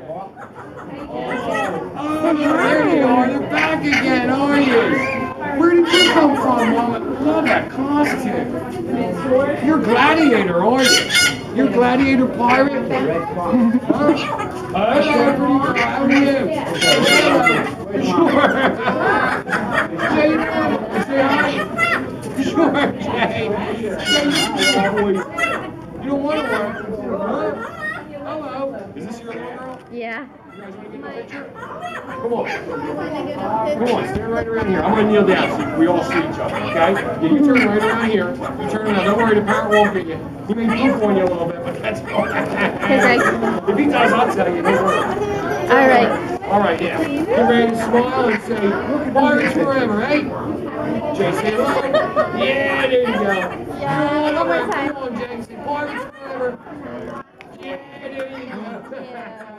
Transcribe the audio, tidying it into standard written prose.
Oh, there you are. You're back again, are you? Where did you come from, Mama? Love that costume. You're Gladiator, are you? You're Gladiator Pirate? Huh? Hello, pretty girl. How are you? Sure. Say hi. Sure, Jay. You don't want to work. Huh? Hello. Is this your little girl? Yeah. You guys want to get a picture? Come on. Come on, stand right around here. I'm going to kneel down so we all see each other, okay? Yeah, you turn right around here. You turn around. Don't worry, the parrot won't get you. He may poop on you a little bit, but that's all right. If he does, I'll tell you. Don't worry. All right. All right, yeah. Get ready to smile and say, Pirates forever, eh? Jay, say hello. Yeah, there you go. Yeah, one more time. Come on, Jay. Say Pirates forever. Yeah, there you go. Yeah.